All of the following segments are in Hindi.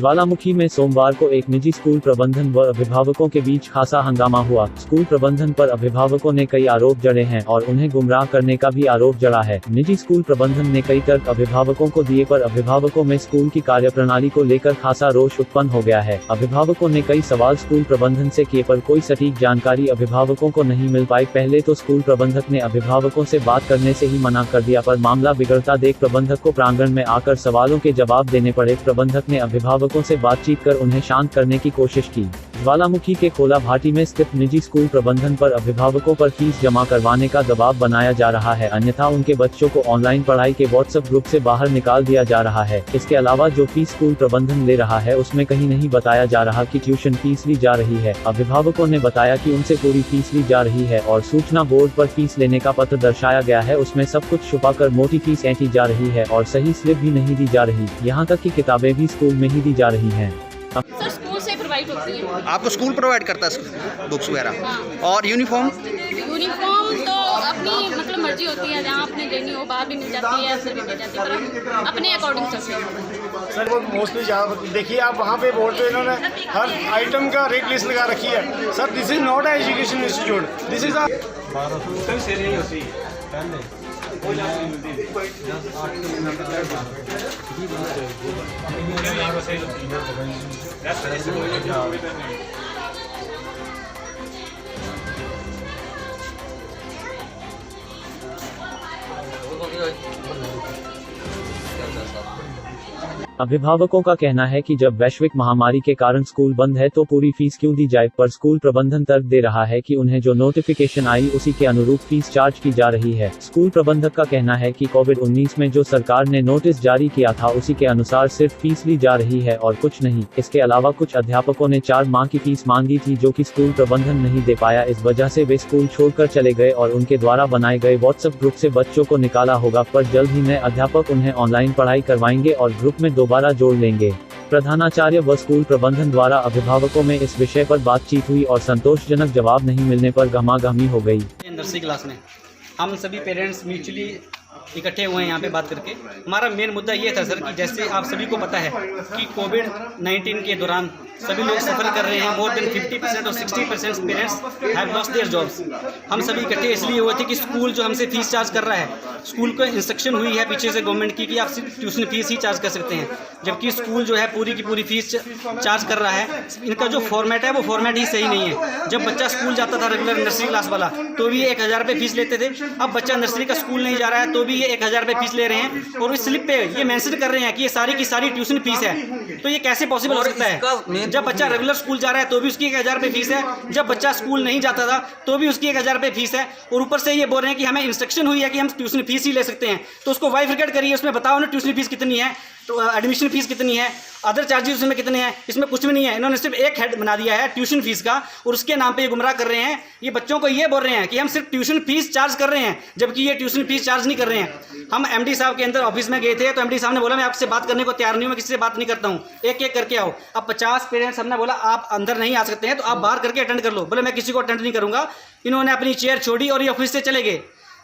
ज्वालामुखी में सोमवार को एक निजी स्कूल प्रबंधन व अभिभावकों के बीच खासा हंगामा हुआ। स्कूल प्रबंधन पर अभिभावकों ने कई आरोप जड़े हैं और उन्हें गुमराह करने का भी आरोप जड़ा है। निजी स्कूल प्रबंधन ने कई तर्क अभिभावकों को दिए पर अभिभावकों में स्कूल की कार्यप्रणाली को लेकर खासा रोष उत्पन्न हो गया है। अभिभावकों ने कई सवाल स्कूल प्रबंधन से किए पर कोई सटीक जानकारी अभिभावकों को नहीं मिल पाई। पहले तो स्कूल प्रबंधक ने अभिभावकों से बात करने से ही मना कर दिया, पर मामला बिगड़ता देख प्रबंधक को प्रांगण में आकर सवालों के जवाब देने पड़े। प्रबंधक ने अभिभावकों से बातचीत कर उन्हें शांत करने की कोशिश की। ज्वालामुखी के खोला भाटी में स्थित निजी स्कूल प्रबंधन पर अभिभावकों पर फीस जमा करवाने का दबाव बनाया जा रहा है, अन्यथा उनके बच्चों को ऑनलाइन पढ़ाई के व्हाट्सएप ग्रुप से बाहर निकाल दिया जा रहा है। इसके अलावा जो फीस स्कूल प्रबंधन ले रहा है उसमें कहीं नहीं बताया जा रहा कि ट्यूशन फीस ली जा रही है। अभिभावकों ने बताया कि उनसे पूरी फीस ली जा रही है और सूचना बोर्ड पर फीस लेने का पत्र दर्शाया गया है, उसमें सब कुछ छुपाकर मोटी फीस ऐंठी जा रही है और सही स्लिप भी नहीं दी जा रही। यहाँ तक कि किताबें भी स्कूल में ही दी जा रही हैं। सर स्कूल से प्रोवाइड होती है। आपको स्कूल प्रोवाइड करता है बुक्स वगैरह? हाँ। और यूनिफॉर्म तो अपनी मतलब मर्जी होती है, जहाँ अपने देनी हो बाहर भी मिल जाती है, अंदर भी मिल जाती है, पर अपने अकॉर्डिंग चलते हैं। सर वो मोस्टली देखिए आप वहाँ पे बोर्ड पे इन्होंने हर आइटम का रेट लिस्ट लगा रखी है। Sir this is not a education institute, this is अभिभावकों का कहना है कि जब वैश्विक महामारी के कारण स्कूल बंद है तो पूरी फीस क्यों दी जाए, पर स्कूल प्रबंधन तर्क दे रहा है कि उन्हें जो नोटिफिकेशन आई उसी के अनुरूप फीस चार्ज की जा रही है। स्कूल प्रबंधक का कहना है कि कोविड-19 में जो सरकार ने नोटिस जारी किया था उसी के अनुसार सिर्फ फीस ली जा रही है और कुछ नहीं। इसके अलावा कुछ अध्यापकों ने 4 माह की फीस मांगी थी जो कि स्कूल प्रबंधन नहीं दे पाया, इस वजह से वे स्कूल छोड़कर चले गए और उनके द्वारा बनाए गए व्हाट्सएप ग्रुप से बच्चों को निकाला होगा, पर जल्द ही नए अध्यापक उन्हें ऑनलाइन पढ़ाई करवाएंगे और ग्रुप में दोबारा जोड़ लेंगे। प्रधानाचार्य व स्कूल प्रबंधन द्वारा अभिभावकों में इस विषय पर बातचीत हुई और संतोषजनक जवाब नहीं मिलने पर गहमागहमी हो गई। नर्सरी क्लास में हम सभी पेरेंट्स म्यूचुअली इकट्ठे हुए हैं यहाँ पे बात करके। हमारा मेन मुद्दा ये था सर कि जैसे आप सभी को पता है कि कोविड-19 के दौरान सभी लोग सफ़र कर रहे हैं। मोर देन 50% और 60% parents have lost their jobs. हम सभी इकट्ठे इसलिए हुए थे कि स्कूल जो हमसे फीस चार्ज कर रहा है, स्कूल को इंस्ट्रक्शन हुई है पीछे से गवर्नमेंट की कि आप सिर्फ ट्यूशन फीस ही चार्ज कर सकते हैं, जबकि स्कूल जो है पूरी की पूरी फीस चार्ज कर रहा है। इनका जो फॉर्मेट है वो फॉर्मेट ही सही नहीं है। जब बच्चा स्कूल जाता था रेगुलर नर्सरी क्लास वाला तो भी 1000 रुपये फीस लेते थे। अब बच्चा नर्सरी का स्कूल नहीं जा रहा है तो भी ये 1000 रुपये फीस ले रहे हैं और इस स्लिप पे ये मेंशन कर रहे हैं कि ये सारी की सारी ट्यूशन फीस है। तो ये कैसे पॉसिबल हो सकता है? जब बच्चा रेगुलर स्कूल जा रहा है तो भी उसकी 1000 रुपये फीस है, जब बच्चा स्कूल नहीं जाता था तो भी उसकी 1000 रुपये फीस है, और ऊपर से ये बोल रहे हैं कि हमें इंस्ट्रक्शन हुई है कि हम ट्यूशन फीस ही ले सकते हैं। तो उसको बाइफरकेट करिए, उसमें बताओ ना ट्यूशन फीस कितनी है, तो एडमिशन फीस कितनी है, अदर चार्जेस उसमें कितने हैं। इसमें कुछ भी नहीं है। इन्होंने सिर्फ एक हेड बना दिया है ट्यूशन फीस का और उसके नाम पे ये गुमराह कर रहे हैं। ये बच्चों को ये बोल रहे हैं कि हम सिर्फ ट्यूशन फीस चार्ज कर रहे हैं, जबकि ये ट्यूशन फीस चार्ज नहीं कर रहे हैं। हम एमडी साहब के अंदर ऑफिस में गए थे तो एमडी साहब ने बोला मैं आपसे बात करने को तैयार नहीं हूँ, मैं किसी से बात नहीं करता हूँ, एक एक करके आओ। अब 50 पेरेंट्स हमने बोला आप अंदर नहीं आ सकते हैं तो आप बाहर करके अटेंड कर लो। बोले मैं किसी को अटेंड नहीं करूँगा। इन्होंने अपनी चेयर छोड़ी और ये ऑफिस से चले गए।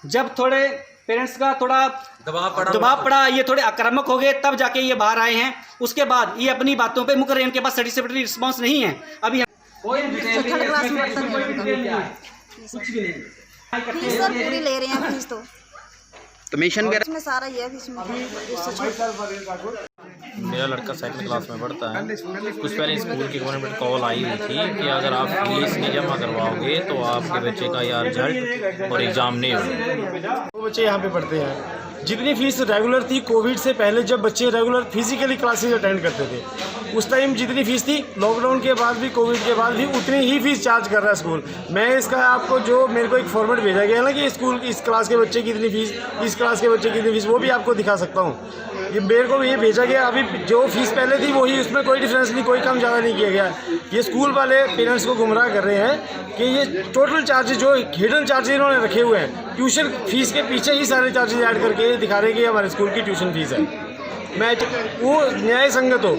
जब थोड़े पेरेंट्स का थोड़ा दबाव पड़ा, ये थोड़े आक्रामक हो गए, तब जाके ये बाहर आए हैं। उसके बाद ये अपनी बातों पे मुकर रहे हैं, इनके पास सेटिस्फैक्टरी रिस्पांस नहीं है। अभी फीस सर पूरी ले रहे हैं, फीस तो मिशन वगैरह इसमें सारा ये है, फीस में मेरा लड़का 2nd क्लास में पढ़ता है। कुछ पहले स्कूल की गवर्नमेंट कॉल आई हुई थी कि अगर आप फीस नहीं जमा करवाओगे तो आपके बच्चे का या रिजल्ट और एग्ज़ाम नहीं होगा। वो बच्चे यहाँ पे पढ़ते हैं। जितनी फीस रेगुलर थी कोविड से पहले, जब बच्चे रेगुलर फिजिकली क्लासेज अटेंड करते थे उस टाइम जितनी फीस थी, लॉकडाउन के बाद भी कोविड के बाद भी उतनी ही फीस चार्ज कर रहा है स्कूल। मैं इसका आपको जो मेरे को एक फॉर्मेट भेजा गया है ना कि स्कूल इस क्लास के बच्चे की इतनी फीस, इस क्लास के बच्चे की इतनी फीस, वो भी आपको दिखा सकता हूँ। ये मेरे को ये भेजा गया, अभी जो फीस पहले थी वही, उसमें कोई डिफरेंस नहीं, कोई कम ज़्यादा नहीं किया गया। ये स्कूल वाले पेरेंट्स को गुमराह कर रहे हैं कि ये टोटल चार्जेस जो हिडन चार्जेस इन्होंने रखे हुए हैं, ट्यूशन फीस के पीछे ही सारे चार्जेस ऐड करके दिखा रहे हैं कि हमारे स्कूल की ट्यूशन फीस है। मैं वो न्याय संगत हो,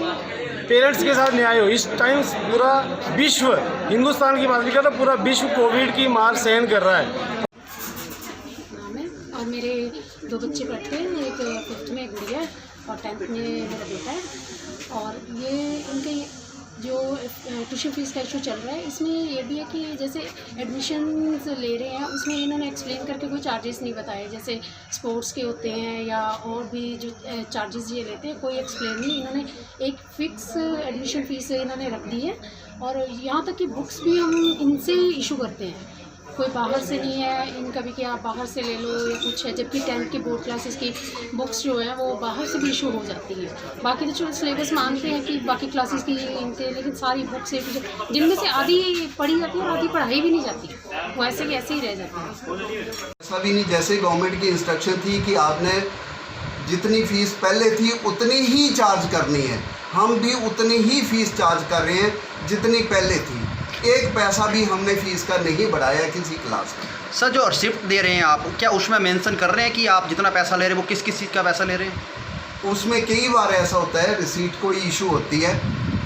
पेरेंट्स के साथ न्याय हो। इस टाइम पूरा विश्व, हिंदुस्तान की बात नहीं कर रहा, पूरा विश्व कोविड की मार सहन कर रहा है। और मेरे 2 बच्चे पढ़ते हैं, एक 5th में, एक गुड़िया और 10th में मेरा बेटा है। और ये इनके जो ट्यूशन फीस का इशू चल रहा है, इसमें ये भी है कि जैसे एडमिशन ले रहे हैं उसमें इन्होंने एक्सप्लेन करके कोई चार्जेस नहीं बताए, जैसे स्पोर्ट्स के होते हैं या और भी जो चार्जेस ये लेते हैं, कोई एक्सप्लेन नहीं। इन्होंने एक फ़िक्स एडमिशन फ़ीस इन्होंने रख दी है। और यहाँ तक कि बुक्स भी हम इनसे इशू करते हैं, कोई बाहर से नहीं है इनका भी कि आप बाहर से ले लो या कुछ है, जबकि 10th की बोर्ड क्लासेस की बुक्स जो है वो बाहर से भी इशू हो जाती है। बाकी तो चलो सिलेबस मानते हैं कि बाकी क्लासेस की इनके, लेकिन सारी बुक्स जिनमें से आधी पढ़ी जाती है और आधी पढ़ाई भी नहीं जाती, वो ऐसे के ऐसे ही रह जाते हैं। ऐसा भी नहीं, जैसे गवर्नमेंट की इंस्ट्रक्शन थी कि आपने जितनी फ़ीस पहले थी उतनी ही चार्ज करनी है, हम भी उतनी ही फ़ीस चार्ज कर रहे हैं जितनी पहले थी। एक पैसा भी हमने फ़ीस का नहीं बढ़ाया किसी क्लास का। सर जो रिसिप्ट दे रहे हैं आप, क्या उसमें मेंशन कर रहे हैं कि आप जितना पैसा ले रहे हैं वो किस किस चीज़ का पैसा ले रहे हैं? उसमें कई बार ऐसा होता है, रिसीट कोई इशू होती है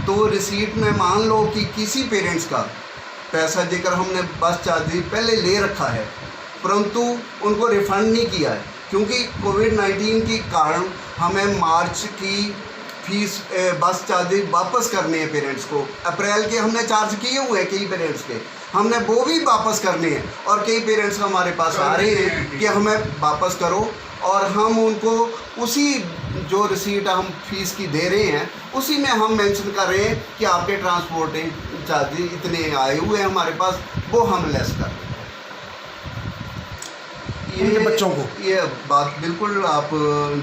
तो रिसीट में मान लो कि किसी पेरेंट्स का पैसा जेकर हमने बस चार्ज पहले ले रखा है परंतु उनको रिफ़ंड नहीं किया है, क्योंकि कोविड-19 के कारण हमें मार्च की फीस बस चार्जेस वापस करने हैं पेरेंट्स को। अप्रैल के हमने चार्ज किए हुए हैं कई पेरेंट्स के, हमने वो भी वापस करने हैं। और कई पेरेंट्स हमारे पास आ रहे हैं कि हमें वापस करो, और हम उनको उसी जो रिसीट हम फीस की दे रहे हैं उसी में हम मेंशन कर रहे हैं कि आपके ट्रांसपोर्टिंग चार्जेस इतने आए हुए हैं हमारे पास, वो हम लेस कर रहे हैं। ये बच्चों को ये बात बिल्कुल आप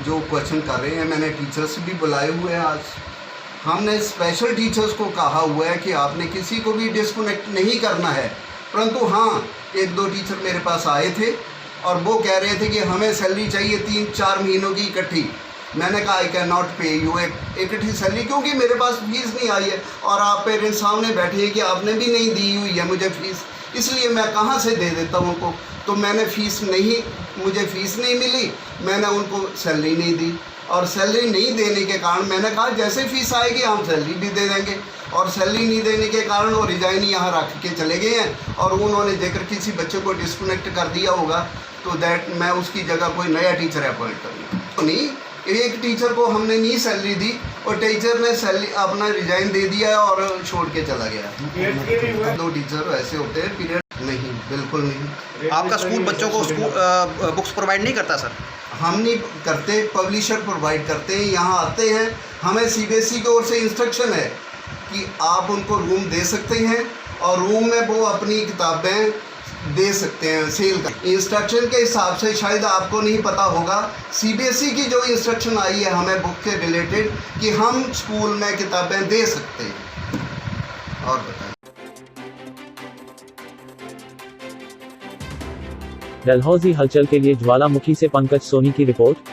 जो क्वेश्चन कर रहे हैं, मैंने टीचर्स भी बुलाए हुए हैं आज। हमने स्पेशल टीचर्स को कहा हुआ है कि आपने किसी को भी डिस्कनेक्ट नहीं करना है, परंतु हाँ 1-2 टीचर मेरे पास आए थे और वो कह रहे थे कि हमें सैलरी चाहिए 3-4 महीनों की इकट्ठी। मैंने कहा आई कैन नॉट पे यू इकट्ठी सैलरी, क्योंकि मेरे पास फीस नहीं आई है और आप पेरेंट्स सामने बैठे हैं कि आपने भी नहीं दी हुई है मुझे फ़ीस, इसलिए मैं कहाँ से दे देता हूँ उनको। तो मैंने मुझे फ़ीस नहीं मिली, मैंने उनको सैलरी नहीं दी, और सैलरी नहीं देने के कारण मैंने कहा जैसे फ़ीस आएगी हम सैलरी भी दे देंगे। और सैलरी नहीं देने के कारण वो रिजाइन यहाँ रख के चले गए हैं, और उन्होंने जेकर किसी बच्चे को डिस्कनेक्ट कर दिया होगा तो दैट मैं उसकी जगह कोई नया टीचर अपॉइंट करूँगा। तो नहीं, एक टीचर को हमने नहीं सैलरी दी और टीचर ने सैलरी अपना रिजाइन दे दिया और छोड़ के चला गया। 2 टीचर ऐसे होते हैं पीरियड नहीं, बिल्कुल नहीं। आपका स्कूल बच्चों को बुक्स प्रोवाइड नहीं करता सर? हम नहीं करते, पब्लिशर प्रोवाइड करते हैं। यहाँ आते हैं, हमें CBSE की ओर से इंस्ट्रक्शन है कि आप उनको रूम दे सकते हैं और रूम में वो अपनी किताबें दे सकते हैं सेल का। इंस्ट्रक्शन के हिसाब से शायद आपको नहीं पता होगा, CBSE की जो इंस्ट्रक्शन आई है हमें बुक के रिलेटेड कि हम स्कूल में किताबें दे सकते हैं। और बताएं। डलहौजी हलचल के लिए ज्वालामुखी से पंकज सोनी की रिपोर्ट।